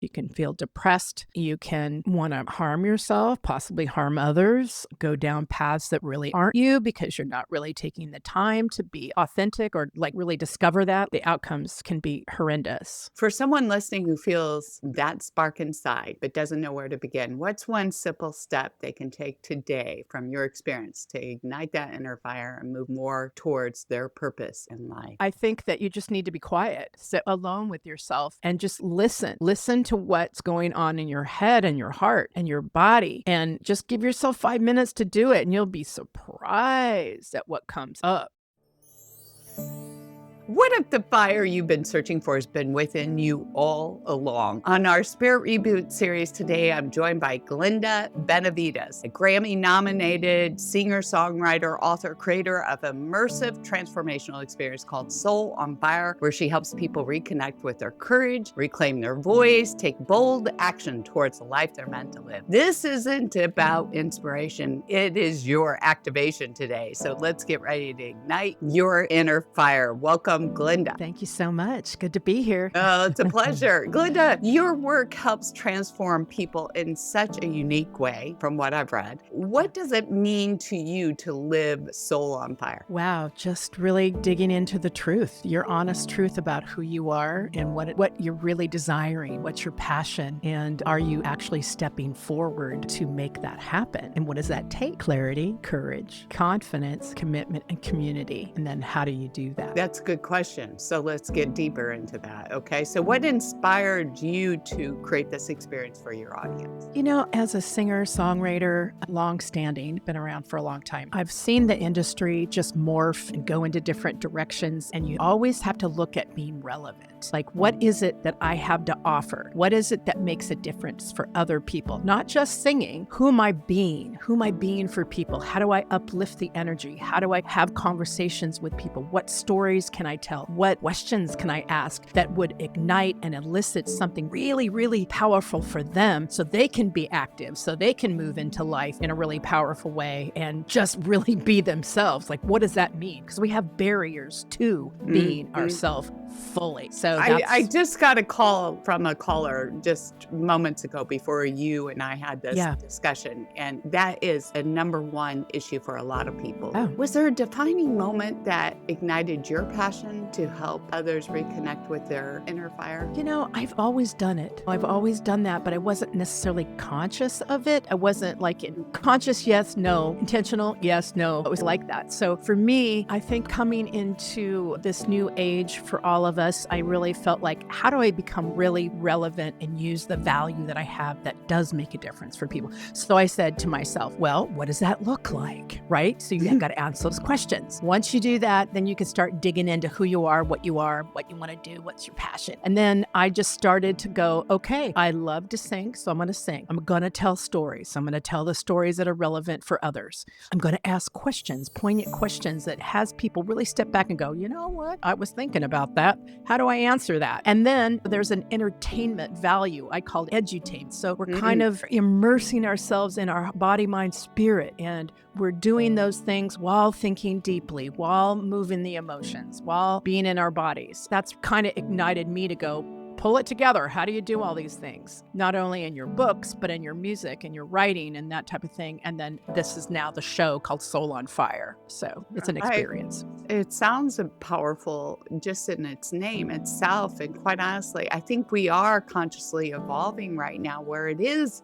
You can feel depressed. You can want to harm yourself, possibly harm others, go down paths that really aren't you because you're not really taking the time to be authentic or like really discover that. The outcomes can be horrendous. For someone listening who feels that spark inside but doesn't know where to begin, what's one simple step they can take today from your experience to ignite that inner fire and move more towards their purpose in life? I think that you just need to be quiet, sit alone with yourself and just listen. Listen to what's going on in your head and your heart and your body, and just give yourself 5 minutes to do it, and you'll be surprised at what comes up. What if the fire you've been searching for has been within you all along? On our Spirit Reboot series today, I'm joined by Glinda Benavides, a Grammy-nominated singer-songwriter, author, creator of an immersive transformational experience called Soul on Fire, where she helps people reconnect with their courage, reclaim their voice, take bold action towards the life they're meant to live. This isn't about inspiration. It is your activation today. So let's get ready to ignite your inner fire. Welcome, Glinda. Thank you so much. Good to be here. Oh, it's a pleasure. Glinda, your work helps transform people in such a unique way, from what I've read. What does it mean to you to live soul on fire? Wow, just really digging into the truth, your honest truth about who you are and what you're really desiring, what's your passion, and are you actually stepping forward to make that happen? And what does that take? Clarity, courage, confidence, commitment, and community. And then how do you do that? That's a good question. So let's get deeper into that. Okay. So what inspired you to create this experience for your audience? You know, as a singer, songwriter, long-standing, been around for a long time, I've seen the industry just morph and go into different directions, and you always have to look at being relevant. Like, what is it that I have to offer? What is it that makes a difference for other people? Not just singing. Who am I being? Who am I being for people? How do I uplift the energy? How do I have conversations with people? What stories can I tell? What questions can I ask that would ignite and elicit something really, really powerful for them so they can be active, so they can move into life in a really powerful way and just really be themselves? Like, what does that mean? Because we have barriers to being ourselves fully. So I just got a call from a caller just moments ago before you and I had this discussion. And that is a number one issue for a lot of people. Oh. Was there a defining moment that ignited your passion to help others reconnect with their inner fire? You know, I've always done it. I've always done that, but I wasn't necessarily conscious of it. I wasn't like conscious, yes, no, intentional, yes, no. It was like that. So for me, I think coming into this new age for all of us, I really felt like, how do I become really relevant and use the value that I have that does make a difference for people? So I said to myself, well, what does that look like? Right? So you've got to answer those questions. Once you do that, then you can start digging into who you are, what you want to do, what's your passion. And then I just started to go, okay, I love to sing, so I'm going to sing. I'm going to tell stories. I'm going to tell the stories that are relevant for others. I'm going to ask questions, poignant questions that has people really step back and go, you know what? I was thinking about that. How do I answer that? And then there's an entertainment value. I call it edutain. So we're kind of immersing ourselves in our body, mind, spirit. And we're doing those things while thinking deeply, while moving the emotions, while being in our bodies. That's kind of ignited me to go, pull it together. How do you do all these things? Not only in your books, but in your music and your writing and that type of thing. And then this is now the show called Soul on Fire. So it's an experience. It sounds powerful just in its name itself. And quite honestly, I think we are consciously evolving right now where it is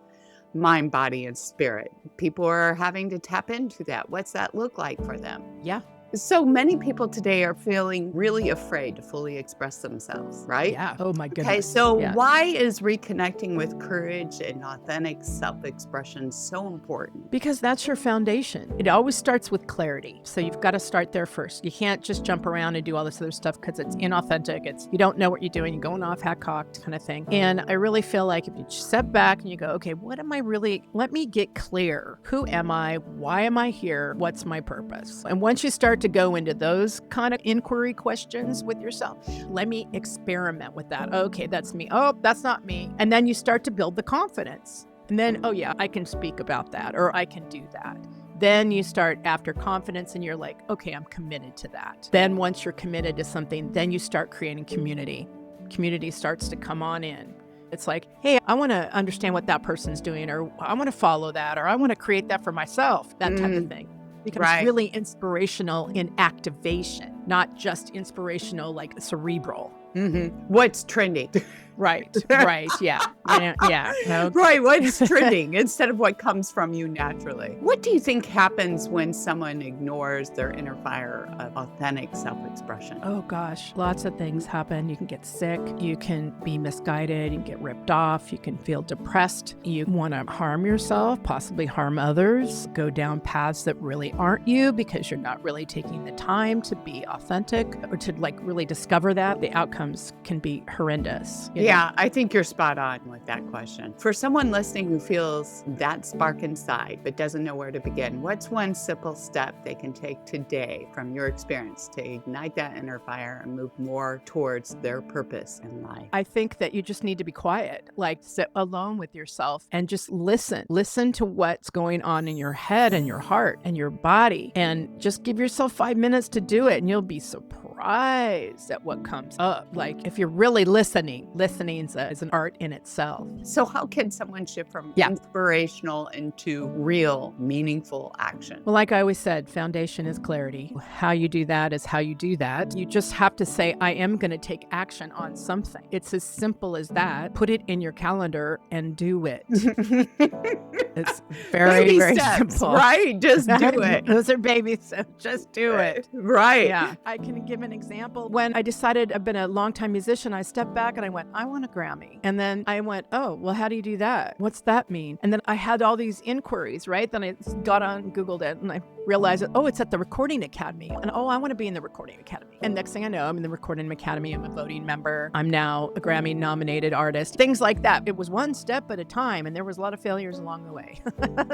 mind, body, and spirit. People are having to tap into that. What's that look like for them? Yeah. So many people today are feeling really afraid to fully express themselves, right? Yeah. Oh my goodness. Okay, so why is reconnecting with courage and authentic self-expression so important? Because that's your foundation. It always starts with clarity. So you've got to start there first. You can't just jump around and do all this other stuff because it's inauthentic. You don't know what you're doing. You're going off half-cocked kind of thing. And I really feel like if you step back and you go, okay, what am I really, let me get clear. Who am I? Why am I here? What's my purpose? And once you start to go into those kind of inquiry questions with yourself, let me experiment with that. Okay, that's me. Oh, that's not me. And then you start to build the confidence. And then, oh yeah, I can speak about that, or I can do that. Then you start after confidence and you're like, okay, I'm committed to that. Then once you're committed to something, then you start creating community. Community starts to come on in. It's like, hey, I want to understand what that person's doing, or I want to follow that, or I want to create that for myself, that type of thing. Becomes Right. really inspirational in activation, not just inspirational, like cerebral. What's trending? Right. Yeah. No. Right. What's trending instead of what comes from you naturally. What do you think happens when someone ignores their inner fire of authentic self-expression? Oh gosh, lots of things happen. You can get sick, you can be misguided, you can get ripped off, you can feel depressed, you want to harm yourself, possibly harm others, go down paths that really aren't you because you're not really taking the time to be authentic or to like really discover that. The outcomes can be horrendous. you know? Yeah, I think you're spot on with that question. For someone listening who feels that spark inside but doesn't know where to begin, what's one simple step they can take today from your experience to ignite that inner fire and move more towards their purpose in life? I think that you just need to be quiet, like sit alone with yourself and just listen. Listen to what's going on in your head and your heart and your body, and just give yourself 5 minutes to do it, and you'll be surprised at what comes up. Like if you're really listening is an art in itself. So how can someone shift from inspirational into real, meaningful action? Well, like I always said, foundation is clarity. How you do that is how you do that. You just have to say, I am going to take action on something. It's as simple as that. Put it in your calendar and do it. It's very, baby very steps, simple. right? Just do it. Those are baby steps. Just do it. Right. Yeah. I can give an example. When I decided I've been a longtime musician, I stepped back and I went, I want a Grammy. And then I went, oh, well, how do you do that? What's that mean? And then I had all these inquiries, right? Then I got on, Googled it, and I realized that, oh, it's at the Recording Academy. And oh, I want to be in the Recording Academy. And next thing I know, I'm in the Recording Academy. I'm a voting member. I'm now a Grammy nominated artist. Things like that. It was one step at a time, and there was a lot of failures along the way.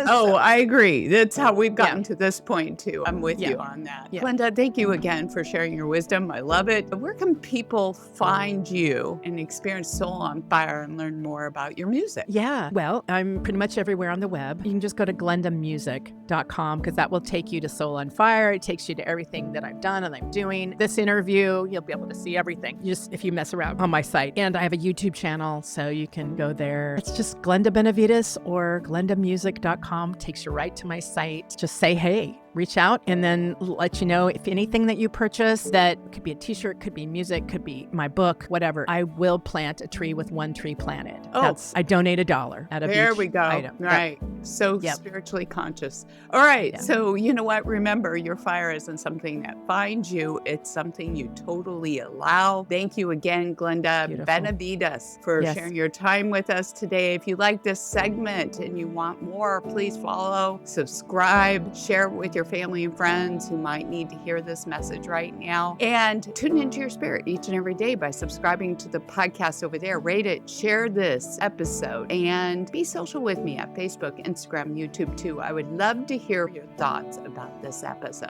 Oh, I agree. That's how we've gotten to this point too. I'm with you on that. Yeah. Glenda, thank you again for sharing your wisdom. I love it. Where can people find you and experience Soul on Fire and learn more about your music? Yeah. Well, I'm pretty much everywhere on the web. You can just go to glendamusic.com because that will take you to Soul on Fire. It takes you to everything that I've done and I'm doing. This interview, you'll be able to see everything just if you mess around on my site. And I have a YouTube channel, so you can go there. It's just Glenda Benavides or glendamusic.com. Takes you right to my site. Just say, hey. Reach out and then let you know if anything that you purchase, that could be a t-shirt, could be music, could be my book, whatever. I will plant a tree with one tree planted. I donate $1 out of there each we go. item. Right. So spiritually conscious. All right. So you know what? Remember, your fire isn't something that finds you. It's something you totally allow. Thank you again, Glenda Benavides, for sharing your time with us today. If you like this segment and you want more, please follow, subscribe, share it with your family and friends who might need to hear this message right now. And tune into your spirit each and every day by subscribing to the podcast over there. Rate it, share this episode, and be social with me at Facebook, Instagram, YouTube too. I would love to hear your thoughts about this episode.